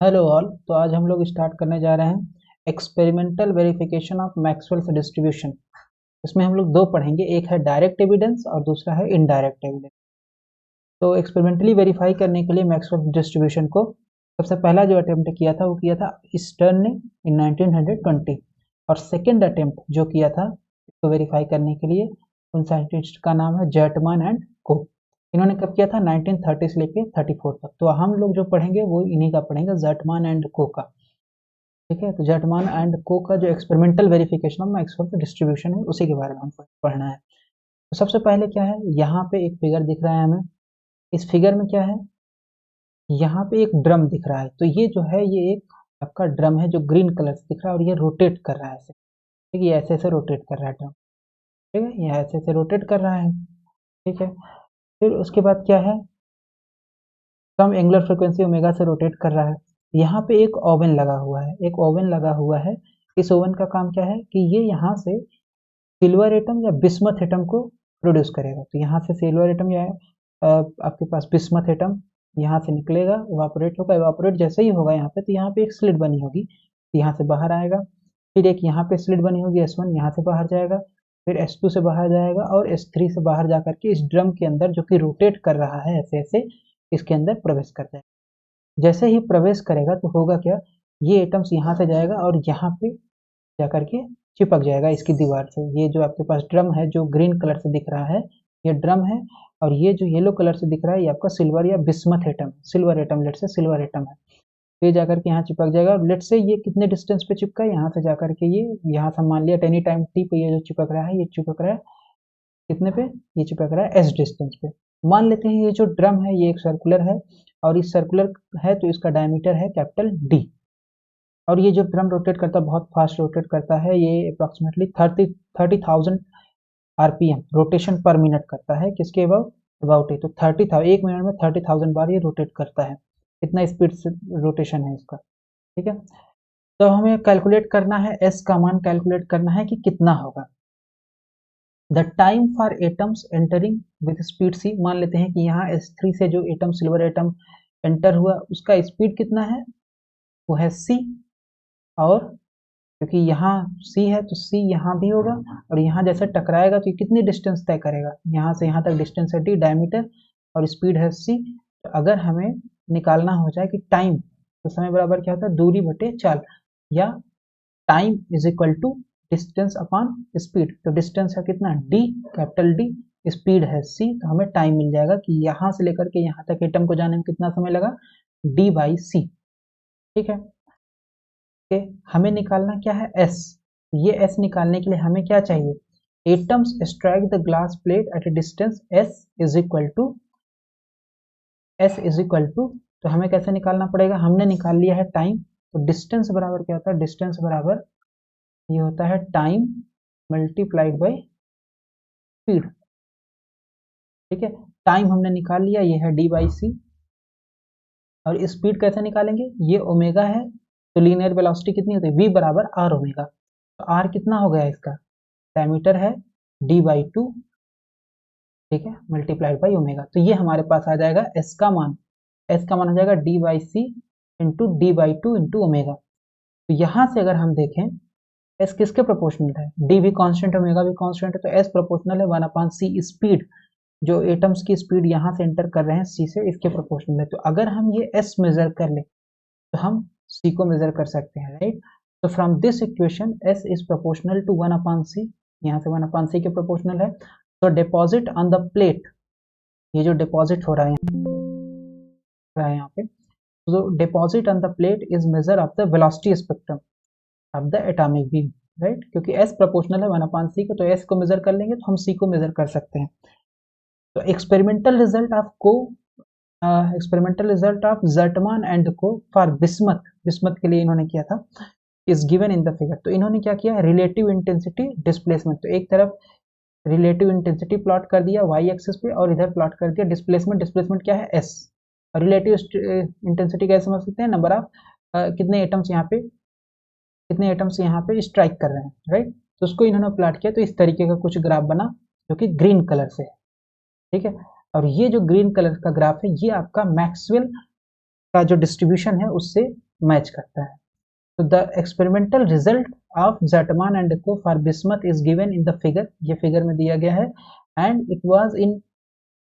Hello all. तो आज हम लोग स्टार्ट करने जा रहे हैं experimental verification of Maxwell's distribution. इसमें हम लोग दो पढ़ेंगे, एक है डायरेक्ट एविडेंस और दूसरा है इनडायरेक्ट एविडेंस। तो एक्सपेरिमेंटली वेरीफाई करने के लिए मैक्सवेल डिस्ट्रीब्यूशन को सबसे पहला जो अटेम्प्ट किया था वो किया था स्टर्न ने इन 1920, और सेकेंड अटेम्प्ट जो किया था इसको वेरीफाई करने के लिए उन साइंटिस्ट का नाम है जर्टमान एंड को। इन्होंने कब किया था? 1930 से लेके 34 तक। तो हम लोग जो पढ़ेंगे वो इन्हीं का पढ़ेंगे, जर्टमान एंड को का। ठीक है, तो जर्टमान एंड को का जो experimental verification of Maxwell distribution है उसी के बारे में हमको पढ़ना है। तो सबसे पहले क्या है, यहाँ पे एक फिगर दिख रहा है हमें। इस फिगर में क्या है, यहाँ पे एक ड्रम दिख रहा है। तो ये जो है ये एक आपका ड्रम है जो ग्रीन कलर से दिख रहा है, और ये रोटेट कर रहा है ऐसे। ठीक है, ये ऐसे ऐसे रोटेट कर रहा है ड्रम। ठीक है, ये ऐसे ऐसे रोटेट कर रहा है। ठीक है, फिर उसके बाद क्या है, सम एंगुलर फ्रीक्वेंसी ओमेगा से रोटेट कर रहा है। यहाँ पे एक ओवन लगा हुआ है, एक ओवन लगा हुआ है। इस ओवन का काम क्या है कि ये यहाँ से सिल्वर एटम या बिस्मथ एटम को प्रोड्यूस करेगा। तो यहाँ से सिल्वर एटम या आपके पास बिस्मथ एटम यहाँ से निकलेगा, इवापोरेट होगा। इवापोरेट जैसे ही होगा यहाँ पे, तो यहाँ पे एक स्लिट बनी होगी, तो यहाँ से बाहर आएगा। फिर एक यहाँ पे स्लिट बनी होगी, S1 यहाँ से बाहर जाएगा, फिर S2 से बाहर जाएगा, और S3 से बाहर जा करके इस ड्रम के अंदर जो कि रोटेट कर रहा है ऐसे ऐसे, इसके अंदर प्रवेश कर जाएगा। जैसे ही प्रवेश करेगा तो होगा क्या, ये एटम्स यहाँ से जाएगा और यहाँ पे जा करके चिपक जाएगा इसकी दीवार से। ये जो आपके पास ड्रम है जो ग्रीन कलर से दिख रहा है, ये ड्रम है। और ये जो येलो कलर से दिख रहा है ये आपका सिल्वर या bismuth atom, silver atom, let's say silver atom है। ये जाकर के यहाँ चिपक जाएगा, और लेट से ये कितने डिस्टेंस पे चिपका है, यहाँ से जाकर के ये यहाँ से मान लिया एनी टाइम टी पे ये जो चिपक रहा है, ये चिपक रहा है कितने पे, ये चिपक रहा है S डिस्टेंस पे। मान लेते हैं ये जो ड्रम है ये एक सर्कुलर है, और इस सर्कुलर है तो इसका डायमीटर है कैपिटल D। और ये जो ड्रम रोटेट करता है बहुत फास्ट रोटेट करता है, ये अप्रॉक्सीमेटली 30,000 RPM रोटेशन पर मिनट करता है। किसके अबाउट है, तो 30,000 एक मिनट में 30,000 बार ये रोटेट करता है। इतना स्पीड से रोटेशन है इसका। ठीक है, तो हमें कैलकुलेट करना है, S का मान कैलकुलेट करना है कि कितना होगा। The time for atoms entering with speed C, मान लेते हैं कि यहाँ S3 से जो एटम सिल्वर एटम एंटर हुआ उसका स्पीड कितना है, वो है C। और क्योंकि यहाँ C है तो C यहाँ भी होगा, और यहाँ जैसे टकराएगा तो ये कितनी डिस्टेंस तय करेगा, यहाँ से यहाँ तक डिस्टेंस है D डायमीटर, और स्पीड है C। तो अगर हमें निकालना हो जाए कि टाइम, तो समय बराबर क्या होता है, दूरी बटे चाल, या time is equal to distance upon speed. तो डिस्टेंस है कितना D, कैपिटल D, स्पीड है C, तो हमें टाइम मिल जाएगा कि यहाँ से लेकर के यहाँ तक एटम को जाने में कितना समय लगा, D/C। ठीक है, हमें निकालना क्या है, S। ये S निकालने के लिए हमें क्या चाहिए, atoms strike the glass plate at a distance S is equal to, तो हमें कैसे निकालना पड़ेगा, हमने निकाल लिया है टाइम। तो डिस्टेंस बराबर क्या होता है, डिस्टेंस बराबर ये होता है टाइम मल्टीप्लाइड बाई स्पीड। ठीक है, टाइम हमने निकाल लिया, ये है D/C। और स्पीड कैसे निकालेंगे, ये ओमेगा है, तो लीनियर वेलोसिटी कितनी होती है, V बराबर R ओमेगा। तो R कितना हो गया इसका, डायमीटर है D/2, ठीक है, मल्टीप्लाइड बाई ओमेगा। तो ये हमारे पास आ जाएगा S का मान, S का मान हो जाएगा D/C into D/2 into omega. तो यहाँ से अगर हम देखें S किसके प्रोपोर्शनल है, D भी कांस्टेंट है, ओमेगा भी कांस्टेंट है, तो S प्रोपोर्शनल है 1/C स्पीड, जो एटम्स की स्पीड यहाँ से एंटर कर रहे हैं C से, इसके प्रोपोर्शनल है। तो अगर हम ये S मेजर कर ले तो हम C को मेजर कर सकते हैं, राइट। तो from this equation S is proportional to 1/C, यहाँ से 1/C के प्रोपोर्शनल है। तो डिपॉजिट ऑन द प्लेट, ये जो डिपॉजिट हो रहा है यहाँ पे, तो deposit on the plate is measure of the velocity spectrum of the atomic beam, right. क्योंकि S प्रोपोर्शनल है 1/C को, तो S को मेजर कर लेंगे तो हम C को मेजर कर सकते हैं। तो experimental result of जर्टमान and Ko for bismuth के लिए इन्होंने किया था, is given in the figure. तो इन्होंने क्या किया, रिलेटिव इंटेंसिटी डिस्प्लेसमेंट, तो एक तरफ रिलेटिव इंटेंसिटी प्लॉट कर दिया y एक्सिस पे, और इधर प्लॉट कर दिया डिस्प्लेसमेंट क्या है S। रिलेटिव इंटेंसिटी कैसे समझ सकते हैं, नंबर ऑफ कितने एटम्स यहाँ पे स्ट्राइक कर रहे हैं, राइट। तो उसको इन्होंने प्लॉट किया, तो इस तरीके का कुछ ग्राफ बना जो कि ग्रीन कलर से है। ठीक है, और ये जो ग्रीन कलर का ग्राफ है ये आपका मैक्सवेल का जो डिस्ट्रीब्यूशन है उससे मैच करता है। तो the experimental result of Zartman and Ko for bismuth is given in the figure, ये फिगर में दिया गया है, and it was in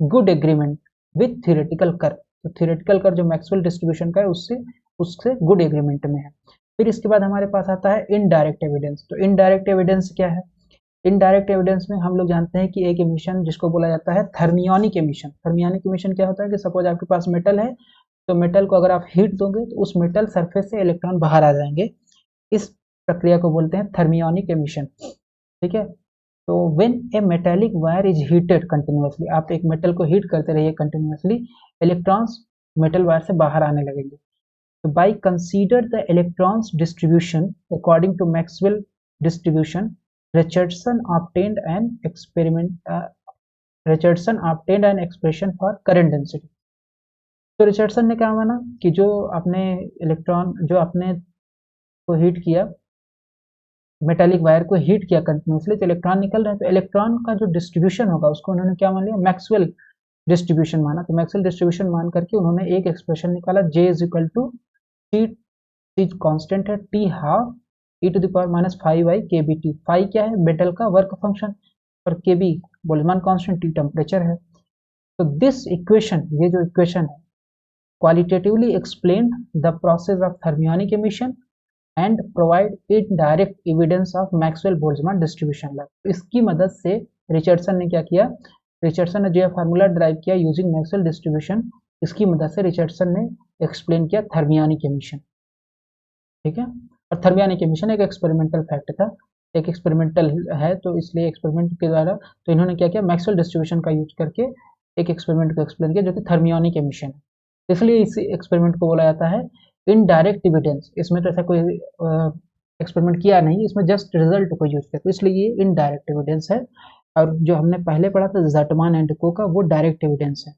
good agreement with theoretical curve. तो थियोरेटिकल कर्व जो मैक्सवेल डिस्ट्रीब्यूशन का है उससे उससे गुड एग्रीमेंट में है। फिर इसके बाद हमारे पास आता है इनडायरेक्ट एविडेंस। तो इनडायरेक्ट एविडेंस क्या है? इनडायरेक्ट एविडेंस में हम लोग जानते हैं कि एक एमिशन जिसको बोला जाता है थर्मियोनिक एमिशन। थर्मियोनिक एमिशन क्या होता है कि सपोज आपके पास मेटल है, तो मेटल को अगर आप हीट दोगे तो उस मेटल सरफेस से इलेक्ट्रॉन बाहर आ जाएंगे। इस प्रक्रिया को बोलते हैं थर्मियोनिक एमिशन। ठीक है, तो when A metallic wire is heated continuously, आप एक मेटल को हीट करते रहिए कंटिन्यूअसली, इलेक्ट्रॉन्स मेटल वायर से बाहर आने लगेंगे। तो by consider the electrons distribution according to Maxwell distribution, Richardson obtained an expression for current density. तो रिचर्डसन ने क्या माना कि जो आपने इलेक्ट्रॉन जो आपने को हीट किया, मेटालिक वायर को हीट किया कंटिन्यूसली, तो इलेक्ट्रॉन निकल रहे हैं, तो इलेक्ट्रॉन का जो डिस्ट्रीब्यूशन होगा उसको उन्होंने क्या मान लिया? मैक्सवेल डिस्ट्रीब्यूशन माना। तो मैक्सवेल डिस्ट्रीब्यूशन मान करके उन्होंने एक एक्सप्रेशन निकाला, J is equal to T constant है, T half e to the power minus 5 के बी टी। फाइव क्या है? मेटल का वर्क फंक्शन, और K B Boltzmann constant, T temperature है। तो दिस इक्वेशन, ये जो इक्वेशन है, qualitatively explained the process of thermionic emission and provide indirect evidence of Maxwell-Boltzmann distribution law। इसकी मदद से रिचर्डसन ने क्या किया? रिचर्डसन ने जो फार्मूला ड्राइव किया यूजिंग मैक्सवेल डिस्ट्रीब्यूशन, इसकी मदद से रिचर्डसन ने एक्सप्लेन किया थर्मियोनिक एमिशन। ठीक है, और थर्मियोनिक एमिशन एक एक्सपेरिमेंटल फैक्ट था, एक एक्सपेरिमेंटल है, तो इसलिए एक्सपेरिमेंट के द्वारा तो इन्होंने क्या किया? मैक्सवेल डिस्ट्रीब्यूशन का यूज करके एक एक्सपेरिमेंट को एक्सप्लेन किया जो कि थर्मियोनिक एमिशन है। इसलिए इस एक्सपेरिमेंट को बोला जाता है इनडायरेक्ट एविडेंस। इसमें तो ऐसा कोई एक्सपेरिमेंट किया नहीं, इसमें जस्ट रिजल्ट को यूज किया, तो इसलिए ये इनडायरेक्ट एविडेंस है। और जो हमने पहले पढ़ा था ज़ेटमान एंड को का, वो डायरेक्ट एविडेंस है।